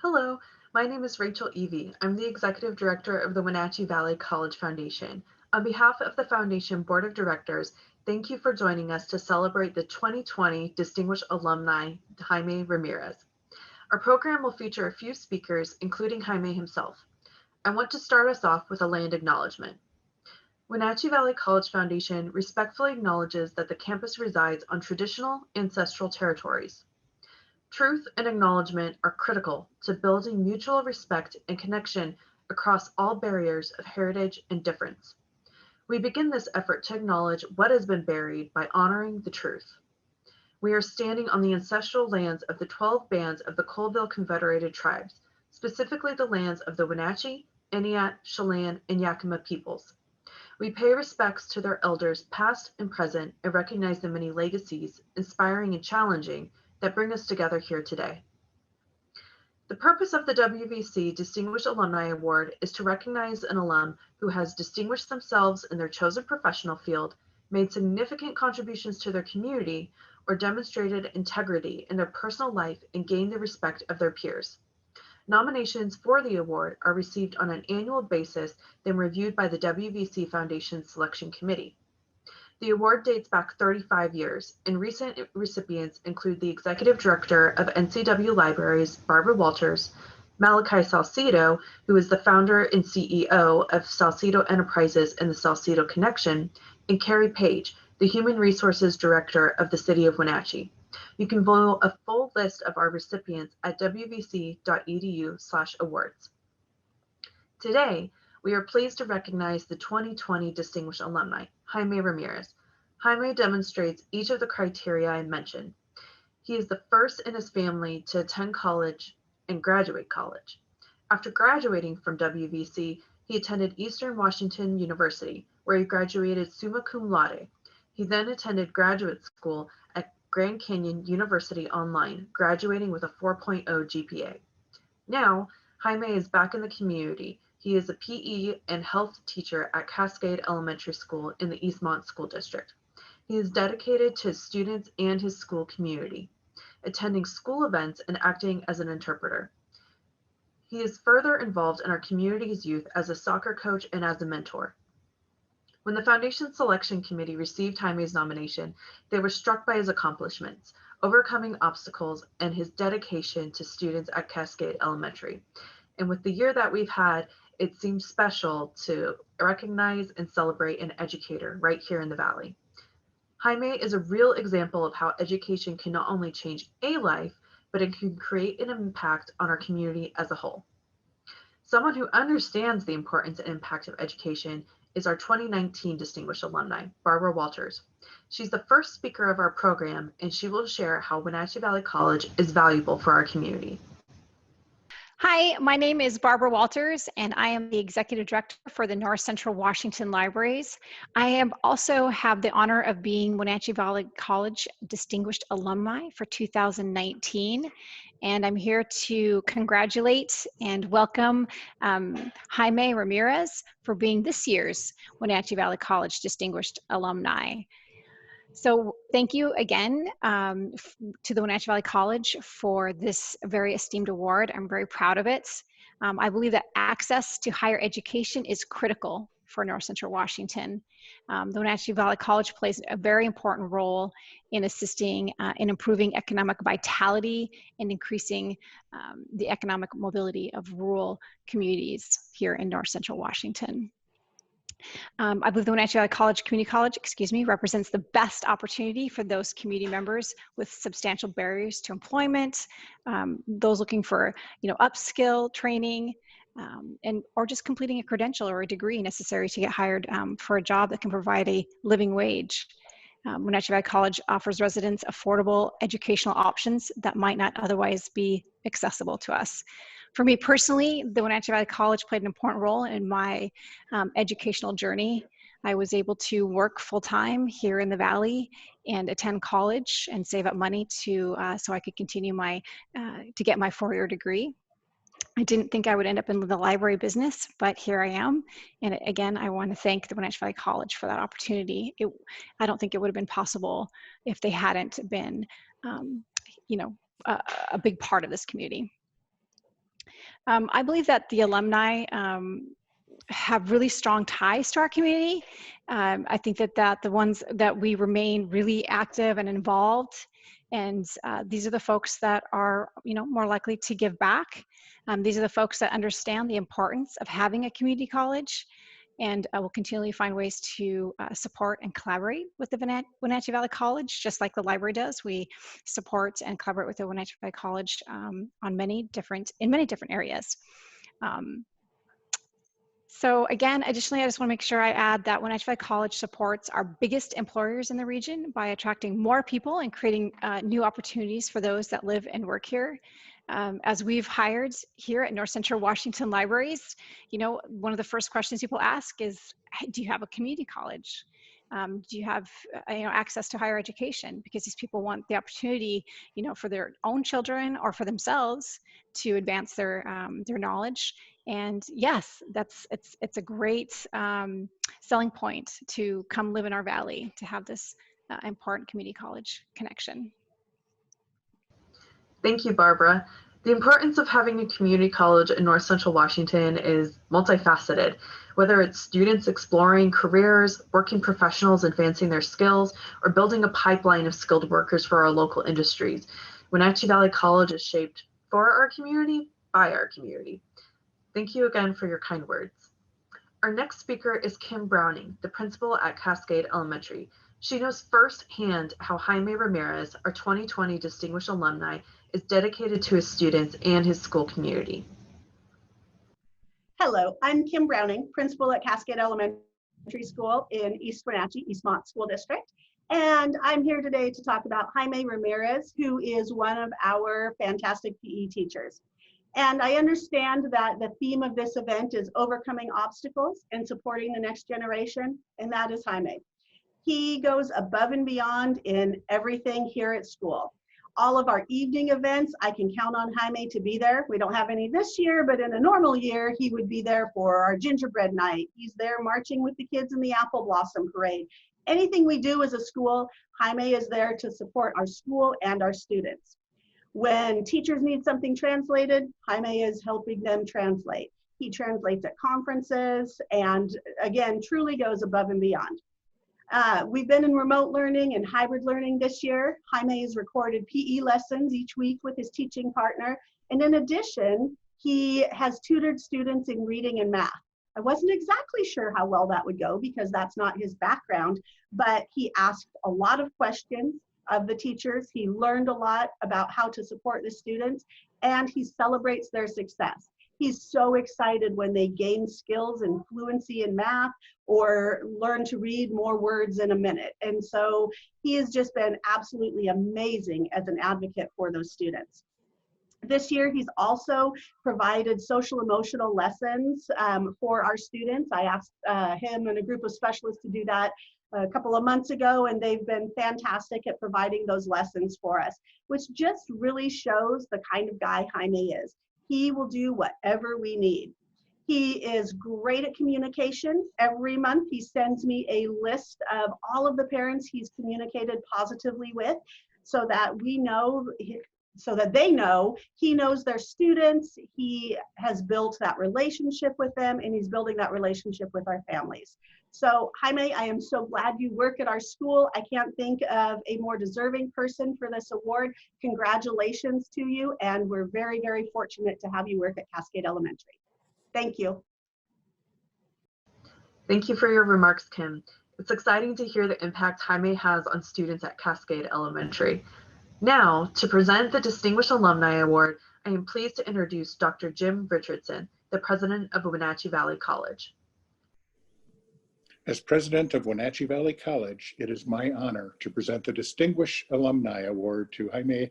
Hello, my name is Rachel Evie. I'm the Executive Director of the Wenatchee Valley College Foundation. On behalf of the Foundation Board of Directors, thank you for joining us to celebrate the 2020 Distinguished Alumni, Jaime Ramirez. Our program will feature a few speakers, including Jaime himself. I want to start us off with a land acknowledgement. Wenatchee Valley College Foundation respectfully acknowledges that the campus resides on traditional ancestral territories. Truth and acknowledgement are critical to building mutual respect and connection across all barriers of heritage and difference. We begin this effort to acknowledge what has been buried by honoring the truth. We are standing on the ancestral lands of the 12 bands of the Colville Confederated Tribes, specifically the lands of the Wenatchee, Entiat, Chelan, and Yakima peoples. We pay respects to their elders past and present and recognize the many legacies, inspiring and challenging, that bring us together here today. The purpose of the WVC Distinguished Alumni Award is to recognize an alum who has distinguished themselves in their chosen professional field, made significant contributions to their community, or demonstrated integrity in their personal life and gained the respect of their peers. Nominations for the award are received on an annual basis, then reviewed by the WVC Foundation Selection Committee. The award dates back 35 years, and recent recipients include the Executive Director of NCW Libraries, Barbara Walters, Malachi Salcedo, who is the founder and CEO of Salcedo Enterprises and the Salcedo Connection, and Carrie Page, the Human Resources Director of the City of Wenatchee. You can view a full list of our recipients at wvc.edu/awards. Today, we are pleased to recognize the 2020 Distinguished Alumni, Jaime Ramirez. Jaime demonstrates each of the criteria I mentioned. He is the first in his family to attend college and graduate college. After graduating from WVC, he attended Eastern Washington University, where he graduated summa cum laude. He then attended graduate school at Grand Canyon University Online, graduating with a 4.0 GPA. Now, Jaime is back in the community. He is a PE and health teacher at Cascade Elementary School in the Eastmont School District. He is dedicated to his students and his school community, attending school events and acting as an interpreter. He is further involved in our community's youth as a soccer coach and as a mentor. When the Foundation Selection Committee received Jaime's nomination, they were struck by his accomplishments, overcoming obstacles, and his dedication to students at Cascade Elementary. And with the year that we've had, it seems special to recognize and celebrate an educator right here in the Valley. Jaime is a real example of how education can not only change a life, but it can create an impact on our community as a whole. Someone who understands the importance and impact of education is our 2019 Distinguished Alumni, Barbara Walters. She's the first speaker of our program, and she will share how Wenatchee Valley College is valuable for our community. Hi, my name is Barbara Walters, and I am the Executive Director for the North Central Washington Libraries. I also have the honor of being Wenatchee Valley College Distinguished Alumni for 2019, and I'm here to congratulate and welcome Jaime Ramirez for being this year's Wenatchee Valley College Distinguished Alumni. So thank you again to the Wenatchee Valley College for this very esteemed award. I'm very proud of it. I believe that access to higher education is critical for North Central Washington. The Wenatchee Valley College plays a very important role in assisting in improving economic vitality and increasing the economic mobility of rural communities here in North Central Washington. I believe the Wenatchee Valley College Community College, represents the best opportunity for those community members with substantial barriers to employment, those looking for, upskill training, or just completing a credential or a degree necessary to get hired for a job that can provide a living wage. Wenatchee Valley College offers residents affordable educational options that might not otherwise be accessible to us. For me personally, the Wenatchee Valley College played an important role in my educational journey. I was able to work full-time here in the Valley and attend college and save up money to so I could continue to get my four-year degree. I didn't think I would end up in the library business, but here I am. And again, I want to thank the Wenatchee Valley College for that opportunity. I don't think it would have been possible if they hadn't been, a big part of this community. I believe that the alumni have really strong ties to our community. I think that the ones that we remain really active and involved, and these are the folks that are, more likely to give back. These are the folks that understand the importance of having a community college, and will continually find ways to support and collaborate with the Wenatchee Valley College, just like the library does. We support and collaborate with the Wenatchee Valley College in many different areas. So again, additionally, I just want to make sure I add that Wenatchee Valley College supports our biggest employers in the region by attracting more people and creating new opportunities for those that live and work here. As we've hired here at North Central Washington Libraries, one of the first questions people ask is, hey, do you have a community college? Do you have access to higher education? Because these people want the opportunity, for their own children or for themselves to advance their knowledge. And yes, it's a great selling point to come live in our valley, to have this important community college connection. Thank you, Barbara. The importance of having a community college in North Central Washington is multifaceted. Whether it's students exploring careers, working professionals advancing their skills, or building a pipeline of skilled workers for our local industries, Wenatchee Valley College is shaped for our community, by our community. Thank you again for your kind words. Our next speaker is Kim Browning, the principal at Cascade Elementary. She knows firsthand how Jaime Ramirez, our 2020 Distinguished Alumni, is dedicated to his students and his school community. Hello, I'm Kim Browning, principal at Cascade Elementary School in East Wenatchee, Eastmont School District. And I'm here today to talk about Jaime Ramirez, who is one of our fantastic PE teachers. And I understand that the theme of this event is overcoming obstacles and supporting the next generation, and that is Jaime. He goes above and beyond in everything here at school. All of our evening events, I can count on Jaime to be there. We don't have any this year, but in a normal year, he would be there for our gingerbread night. He's there marching with the kids in the Apple Blossom Parade. Anything we do as a school, Jaime is there to support our school and our students. When teachers need something translated, Jaime is helping them translate. He translates at conferences and again, truly goes above and beyond. We've been in remote learning and hybrid learning this year. Jaime has recorded PE lessons each week with his teaching partner. And in addition, he has tutored students in reading and math. I wasn't exactly sure how well that would go because that's not his background, but he asked a lot of questions of the teachers. He learned a lot about how to support the students, and he celebrates their success. He's so excited when they gain skills and fluency in math or learn to read more words in a minute. And so he has just been absolutely amazing as an advocate for those students. This year, he's also provided social emotional lessons for our students. I asked him and a group of specialists to do that a couple of months ago, and they've been fantastic at providing those lessons for us, which just really shows the kind of guy Jaime is. He will do whatever we need. He is great at communication. Every month he sends me a list of all of the parents he's communicated positively with so that we know, so that they know he knows their students, he has built that relationship with them, and he's building that relationship with our families. So Jaime, I am so glad you work at our school. I can't think of a more deserving person for this award. Congratulations to you, and we're very, very fortunate to have you work at Cascade Elementary. Thank you. Thank you for your remarks, Kim. It's exciting to hear the impact Jaime has on students at Cascade Elementary. Now, to present the Distinguished Alumni Award, I am pleased to introduce Dr. Jim Richardson, the president of Wenatchee Valley College. As president of Wenatchee Valley College, it is my honor to present the Distinguished Alumni Award to Jaime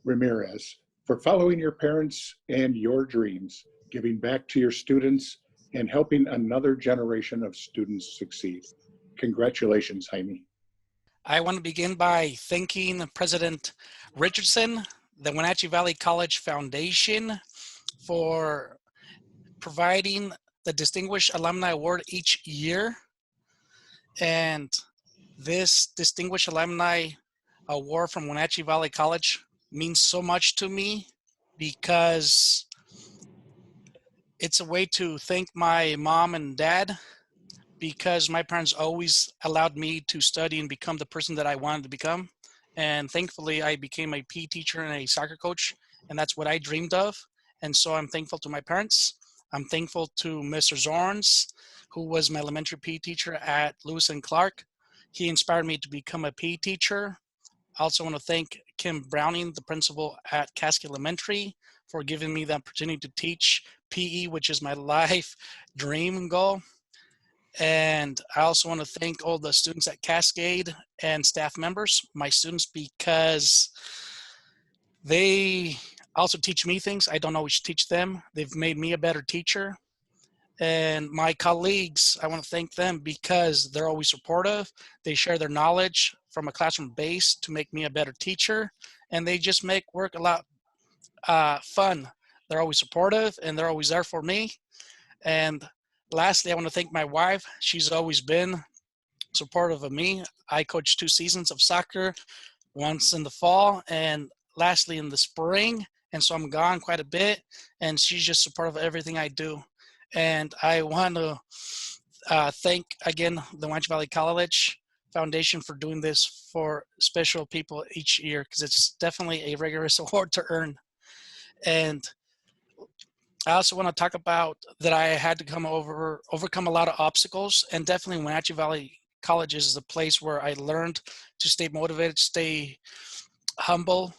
Ramirez for following your parents and your dreams, giving back to your students, and helping another generation of students succeed. Congratulations, Jaime. I want to begin by thanking President Richardson, the Wenatchee Valley College Foundation, for providing the Distinguished Alumni Award each year. And this Distinguished Alumni Award from Wenatchee Valley College means so much to me because it's a way to thank my mom and dad, because my parents always allowed me to study and become the person that I wanted to become. And thankfully, I became a PE teacher and a soccer coach, and that's what I dreamed of. And so I'm thankful to my parents. I'm thankful to Mr. Zorns, who was my elementary PE teacher at Lewis and Clark. He inspired me to become a PE teacher. I also want to thank Kim Browning, the principal at Cascade Elementary, for giving me the opportunity to teach PE, which is my life dream and goal. And I also want to thank all the students at Cascade and staff members, my students, because they also teach me things I don't always teach them. They've made me a better teacher. And my colleagues, I want to thank them because they're always supportive. They share their knowledge from a classroom base to make me a better teacher. And they just make work a lot fun. They're always supportive and they're always there for me. And lastly, I want to thank my wife. She's always been supportive of me. I coached 2 seasons of soccer, once in the fall and lastly in the spring. And so I'm gone quite a bit, and she's just supportive of everything I do. And I want to thank again the Wenatchee Valley College Foundation for doing this for special people each year, because it's definitely a rigorous award to earn. And I also want to talk about that I had to overcome a lot of obstacles, and definitely Wenatchee Valley College is the place where I learned to stay motivated, stay humble,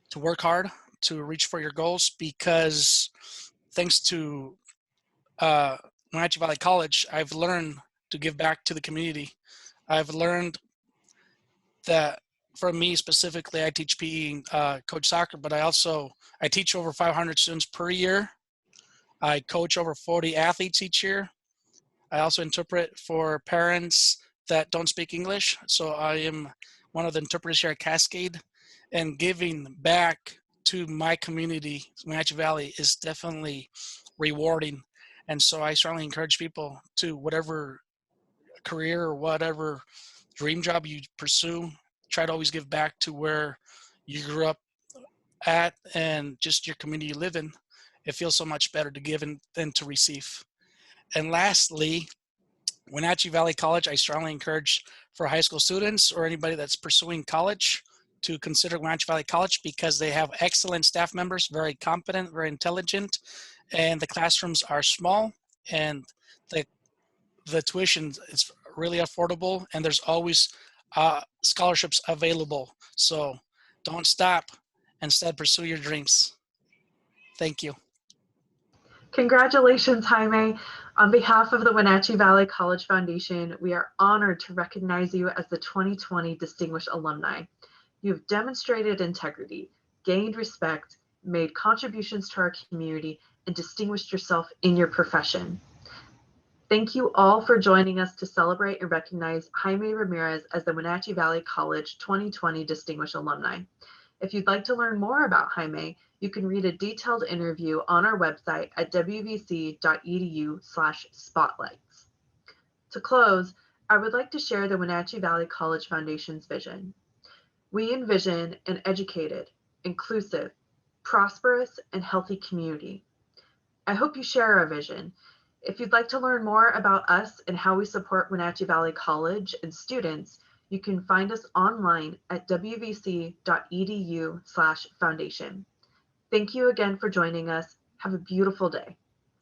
to work hard, to reach for your goals, because thanks to Wenatchee Valley College, I've learned to give back to the community. I've learned that for me specifically, I teach PE and coach soccer, but I teach over 500 students per year. I coach over 40 athletes each year. I also interpret for parents that don't speak English. So I am one of the interpreters here at Cascade, and giving back to my community, Wenatchee Valley, is definitely rewarding. And so I strongly encourage people to, whatever career or whatever dream job you pursue, try to always give back to where you grew up at and just your community you live in. It feels so much better to give than to receive. And lastly, Wenatchee Valley College, I strongly encourage for high school students or anybody that's pursuing college to consider Wenatchee Valley College, because they have excellent staff members, very competent, very intelligent, and the classrooms are small, and the tuition is really affordable, and there's always scholarships available. So don't stop. Instead, pursue your dreams. Thank you. Congratulations, Jaime. On behalf of the Wenatchee Valley College Foundation, we are honored to recognize you as the 2020 Distinguished Alumni. You have demonstrated integrity, gained respect, made contributions to our community, and distinguished yourself in your profession. Thank you all for joining us to celebrate and recognize Jaime Ramirez as the Wenatchee Valley College 2020 Distinguished Alumni. If you'd like to learn more about Jaime, you can read a detailed interview on our website at wvc.edu/spotlights. To close, I would like to share the Wenatchee Valley College Foundation's vision. We envision an educated, inclusive, prosperous, and healthy community. I hope you share our vision. If you'd like to learn more about us and how we support Wenatchee Valley College and students, you can find us online at wvc.edu/foundation. Thank you again for joining us. Have a beautiful day.